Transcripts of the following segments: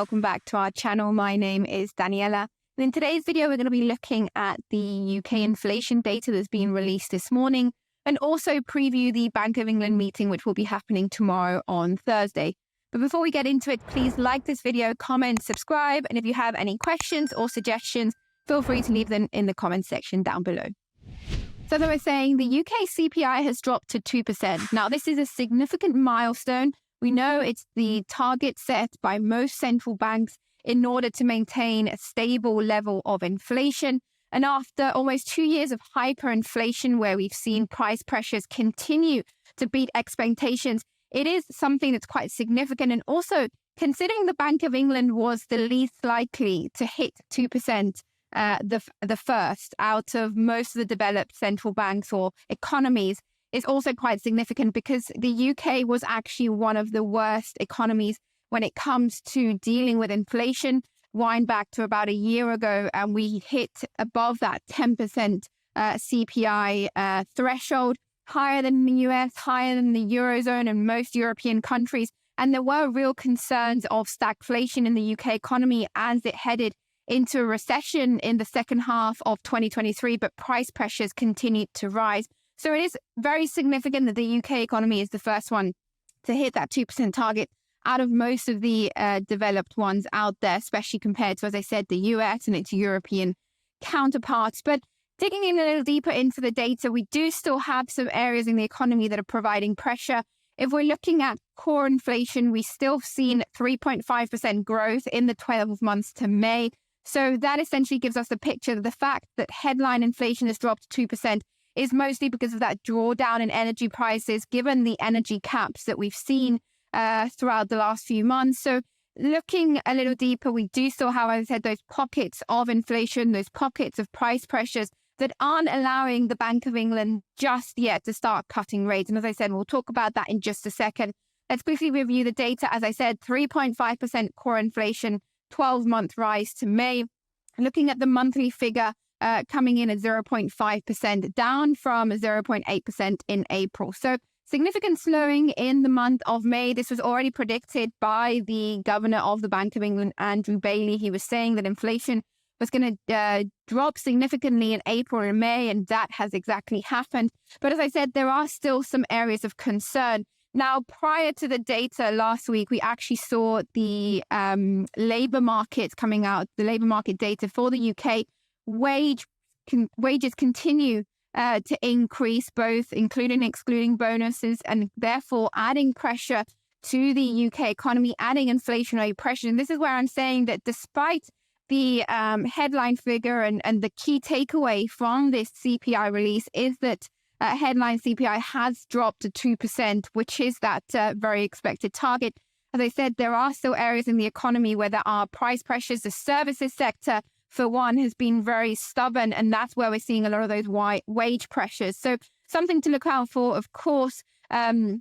Welcome back to our channel. My name is Daniela. And in today's video, we're going to be looking at the UK inflation data that's been released this morning and also preview the Bank of England meeting, which will be happening tomorrow on Thursday. But before we get into it, please like this video, comment, subscribe. And if you have any questions or suggestions, feel free to leave them in the comment section down below. So as I was saying, the UK CPI has dropped to 2%. Now, this is a significant milestone. We know it's the target set by most central banks in order to maintain a stable level of inflation. And after almost 2 years of hyperinflation, where we've seen price pressures continue to beat expectations, it is something that's quite significant. And also, considering the Bank of England was the least likely to hit 2%, the first out of most of the developed central banks or economies, is also quite significant because the UK was actually one of the worst economies when it comes to dealing with inflation. Wind back to about a year ago, and we hit above that 10% CPI threshold, higher than the US, higher than the Eurozone and most European countries. And there were real concerns of stagflation in the UK economy as it headed into a recession in the second half of 2023, but price pressures continued to rise. So it is very significant that the UK economy is the first one to hit that 2% target out of most of the developed ones out there, especially compared to, as I said, the US and its European counterparts. But digging in a little deeper into the data, we do still have some areas in the economy that are providing pressure. If we're looking at core inflation, we still seen 3.5% growth in the 12 months to May. So that essentially gives us a picture of the fact that headline inflation has dropped 2% is mostly because of that drawdown in energy prices, given the energy caps that we've seen throughout the last few months. So looking a little deeper, we do still have, as I said, those pockets of inflation, those pockets of price pressures that aren't allowing the Bank of England just yet to start cutting rates. And as I said, we'll talk about that in just a second. Let's quickly review the data. As I said, 3.5% core inflation, 12-month rise to May. Looking at the monthly figure, coming in at 0.5%, down from 0.8% in April. So significant slowing in the month of May. This was already predicted by the governor of the Bank of England, Andrew Bailey. He was saying that inflation was going to drop significantly in April and May, and that has exactly happened. But as I said, there are still some areas of concern. Now, prior to the data last week, we actually saw the labour market coming out, the labour market data for the UK. Wages continue to increase, both including and excluding bonuses, and therefore adding pressure to the UK economy, adding inflationary pressure. And this is where I'm saying that despite the headline figure and the key takeaway from this CPI release is that headline CPI has dropped to 2%, which is that very expected target. As I said, there are still areas in the economy where there are price pressures. The services sector, for one, has been very stubborn, and that's where we're seeing a lot of those wage pressures. So something to look out for, of course. And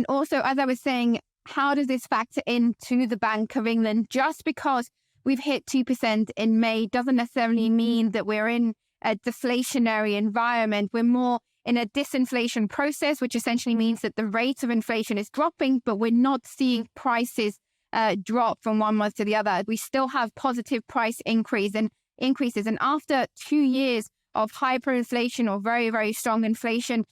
also, as I was saying, how does this factor into the Bank of England? Just because we've hit 2% in May doesn't necessarily mean that we're in a deflationary environment. We're more in a disinflation process, which essentially means that the rate of inflation is dropping, but we're not seeing prices drop from one month to the other. We still have positive price increases. And after 2 years of hyperinflation or very, very strong inflation,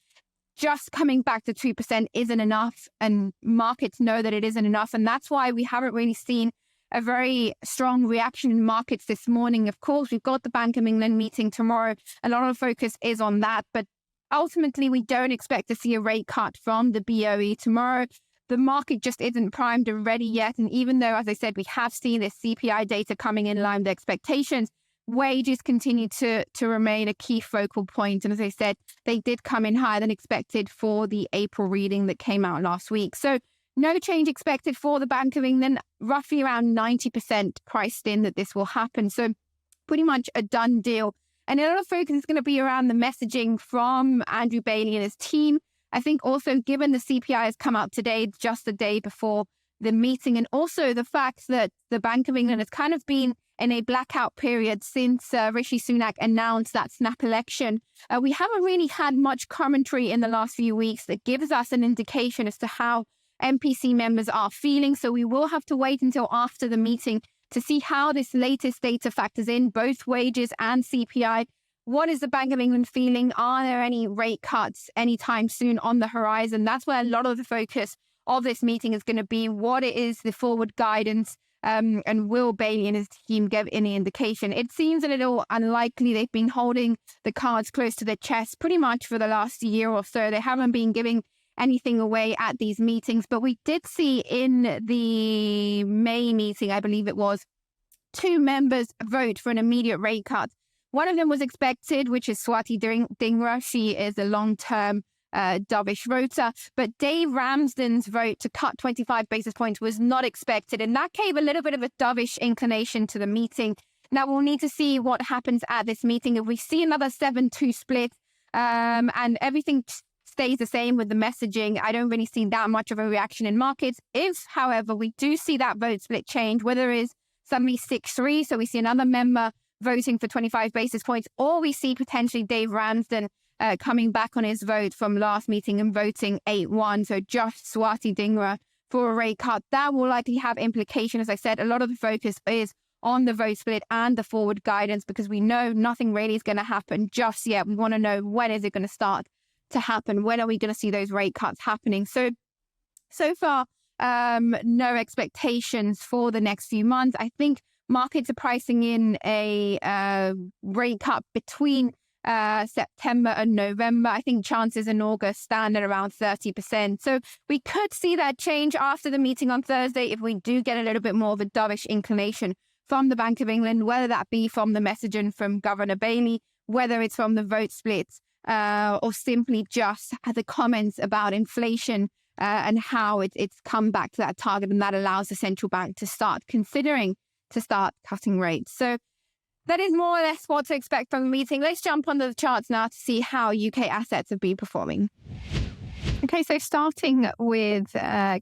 just coming back to 2% isn't enough. And markets know that it isn't enough. And that's why we haven't really seen a very strong reaction in markets this morning. Of course, we've got the Bank of England meeting tomorrow. A lot of focus is on that. But ultimately, we don't expect to see a rate cut from the BOE tomorrow. The market just isn't primed and ready yet. And even though, as I said, we have seen this CPI data coming in line with expectations, wages continue to remain a key focal point. And as I said, they did come in higher than expected for the April reading that came out last week. So no change expected for the Bank of England, roughly around 90% priced in that this will happen. So pretty much a done deal. And a lot of focus is going to be around the messaging from Andrew Bailey and his team. I think also given the CPI has come out today, just the day before the meeting, and also the fact that the Bank of England has kind of been in a blackout period since Rishi Sunak announced that snap election. We haven't really had much commentary in the last few weeks that gives us an indication as to how MPC members are feeling. So we will have to wait until after the meeting to see how this latest data factors in both wages and CPI. What is the Bank of England feeling? Are there any rate cuts anytime soon on the horizon? That's where a lot of the focus of this meeting is going to be. What is the forward guidance? And will Bailey and his team give any indication? It seems a little unlikely. They've been holding the cards close to their chest pretty much for the last year or so. They haven't been giving anything away at these meetings. But we did see in the May meeting, I believe it was, 2 members vote for an immediate rate cut. One of them was expected, which is Swati Dhingra. She is a long-term dovish voter, but Dave Ramsden's vote to cut 25 basis points was not expected, and that gave a little bit of a dovish inclination to the meeting. Now we'll need to see what happens at this meeting. If we see another 7-2 split and everything stays the same with the messaging, I don't really see that much of a reaction in markets. If, however, we do see that vote split change, whether it is suddenly 6-3, so we see another member voting for 25 basis points, or we see potentially Dave Ramsden coming back on his vote from last meeting and voting 8-1, so just Swati Dhingra for a rate cut, that will likely have implication. As I said, a lot of the focus is on the vote split and the forward guidance, because we know nothing really is going to happen just yet. We want to know, when is it going to start to happen? When are we going to see those rate cuts happening? So far, no expectations for the next few months. I think markets are pricing in a rate cut between September and November. I think chances in August stand at around 30%. So we could see that change after the meeting on Thursday if we do get a little bit more of a dovish inclination from the Bank of England, whether that be from the messaging from Governor Bailey, whether it's from the vote splits, or simply just the comments about inflation and how it's come back to that target, and that allows the central bank to start considering to start cutting rates. So that is more or less what to expect from the meeting. Let's jump onto the charts now to see how UK assets have been performing. Okay, so starting with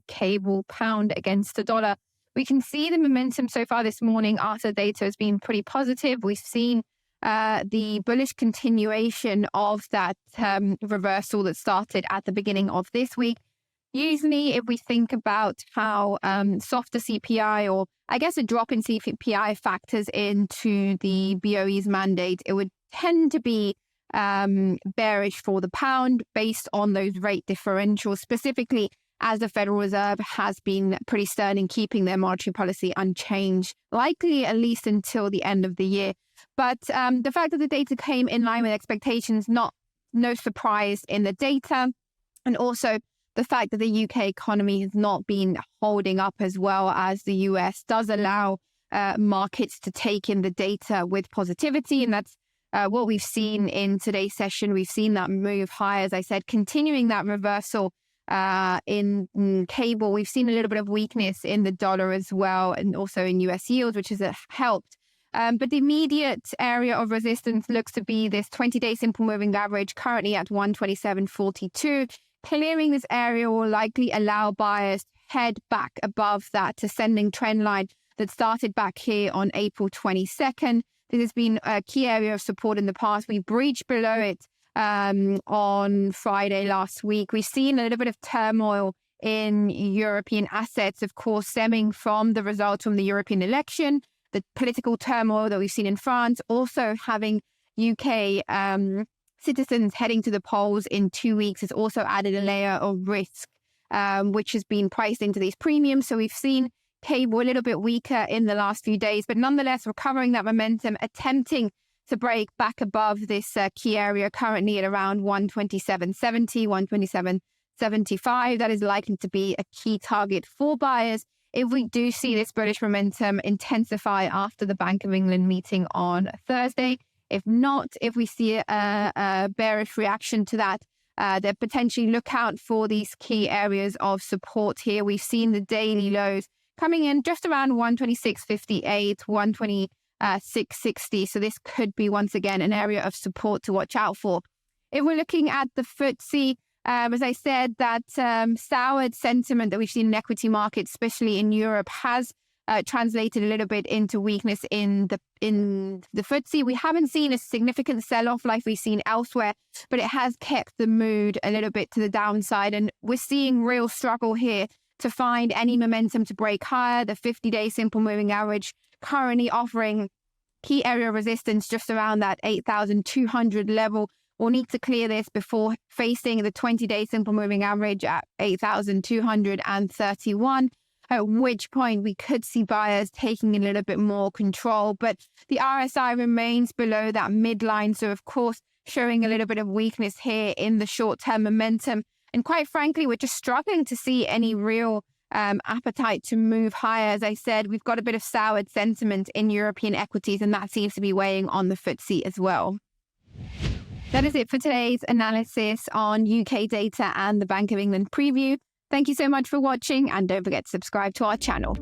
cable pound against the dollar, we can see the momentum so far this morning after data has been pretty positive. We've seen the bullish continuation of that reversal that started at the beginning of this week. Usually, if we think about how softer CPI, or I guess a drop in CPI, factors into the BOE's mandate, it would tend to be bearish for the pound based on those rate differentials, specifically as the Federal Reserve has been pretty stern in keeping their monetary policy unchanged, likely at least until the end of the year. But the fact that the data came in line with expectations, no surprise in the data, and also the fact that the UK economy has not been holding up as well as the US does allow markets to take in the data with positivity. And that's what we've seen in today's session. We've seen that move high, as I said, continuing that reversal in cable. We've seen a little bit of weakness in the dollar as well, and also in US yields, which has helped. But the immediate area of resistance looks to be this 20-day simple moving average, currently at 127.42. Clearing this area will likely allow buyers to head back above that ascending trend line that started back here on April 22nd. This has been a key area of support in the past. We breached below it on Friday last week. We've seen a little bit of turmoil in European assets, of course, stemming from the results from the European election, the political turmoil that we've seen in France, also having UK citizens heading to the polls in 2 weeks has also added a layer of risk, which has been priced into these premiums. So we've seen cable a little bit weaker in the last few days, but nonetheless recovering that momentum, attempting to break back above this key area, currently at around 127.70, 127.75. That is likely to be a key target for buyers if we do see this bullish momentum intensify after the Bank of England meeting on Thursday. If not, if we see a bearish reaction to that, then potentially look out for these key areas of support here. We've seen the daily lows coming in just around 126.58, 126.60. So this could be, once again, an area of support to watch out for. If we're looking at the FTSE, as I said, that soured sentiment that we've seen in equity markets, especially in Europe, has translated a little bit into weakness in the FTSE. We haven't seen a significant sell-off like we've seen elsewhere, but it has kept the mood a little bit to the downside, and we're seeing real struggle here to find any momentum to break higher. The 50-day simple moving average currently offering key area resistance just around that 8,200 level. We'll need to clear this before facing the 20-day simple moving average at 8,231, at which point we could see buyers taking a little bit more control. But the RSI remains below that midline, so of course showing a little bit of weakness here in the short-term momentum. And quite frankly, we're just struggling to see any real appetite to move higher. As I said, we've got a bit of soured sentiment in European equities, and that seems to be weighing on the FTSE as well. That is it for today's analysis on UK data and the Bank of England preview. Thank you so much for watching, and don't forget to subscribe to our channel.